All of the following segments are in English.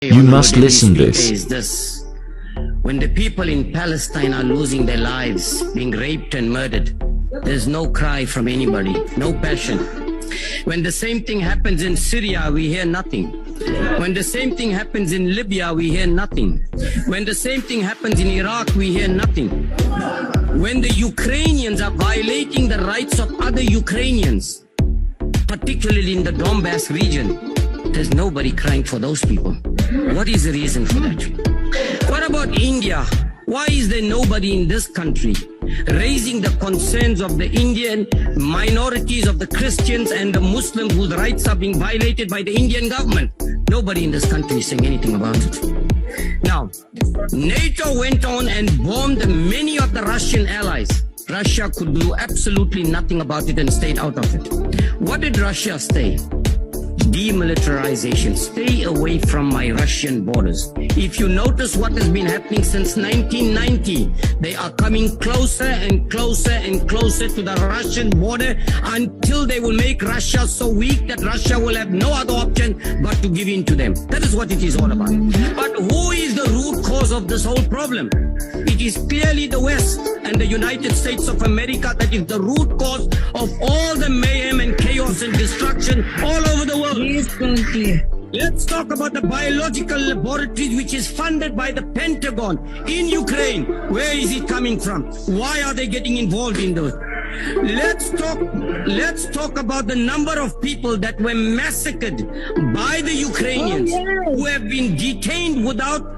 You must listen this. Is this. When the people in Palestine are losing their lives, being raped and murdered, there's no cry from anybody, no passion. When the same thing happens in Syria, we hear nothing. When the same thing happens in Libya, we hear nothing. When the same thing happens in Iraq, we hear nothing. When the Ukrainians are violating the rights of other Ukrainians, particularly in the Donbass region, there's nobody crying for those people. What is the reason for that? What about India? Why is there nobody in this country raising the concerns of the Indian minorities, of the Christians and the Muslims whose rights are being violated by the Indian government? Nobody in this country is saying anything about it. Now, NATO went on and bombed many of the Russian allies. Russia could do absolutely nothing about it and stayed out of it. What did Russia say? Demilitarization. Stay away from my Russian borders. If you notice what has been happening since 1990, they are coming closer and closer and closer to the Russian border until they will make Russia so weak that Russia will have no other option but to give in to them. That is what it is all about. But who is the root cause of this whole problem? It is clearly the West and the United States of America that is the root cause of all the mayhem and chaos and destruction all over the world. Let's talk about the biological laboratories which is funded by the Pentagon in Ukraine. Where is it coming from? Why are they getting involved in those? Let's talk about the number of people that were massacred by the Ukrainians who have been detained without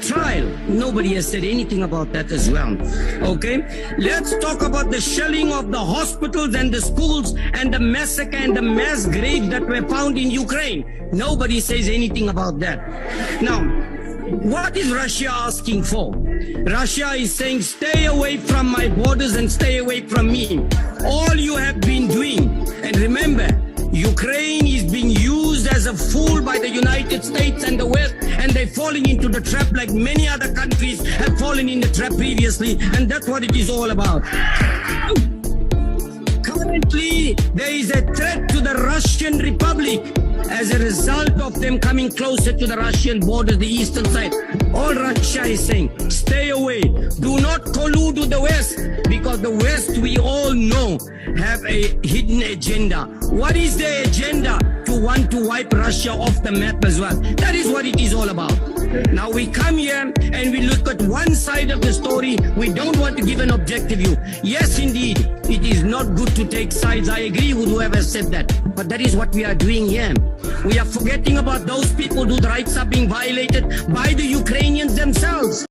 trial. Nobody has said anything about that as well. Okay, let's talk about the shelling of the hospitals and the schools and the massacre and the mass graves that were found in Ukraine. Nobody says anything about that. Now, what is Russia asking for? Russia is saying, stay away from my borders and stay away from me. All you have been doing, and remember, Ukraine is being used as a fool by the United States and the West, and they're falling into the trap like many other countries have fallen in the trap previously, and that's what it is all about. Currently, there is a threat to the Russian Republic as a result of them coming closer to the Russian border, the eastern side. All Russia is saying, stay away. Do not collude with the West, because the West, we all know, have a hidden agenda. What is their agenda? To want to wipe Russia off the map as well. That is what it is all about. Now we come here and we look at one side of the story. We don't want to give an objective view. Yes, indeed, it is not good to take sides. I agree with whoever said that. But that is what we are doing here. We are forgetting about those people whose rights are being violated by the Ukrainians themselves.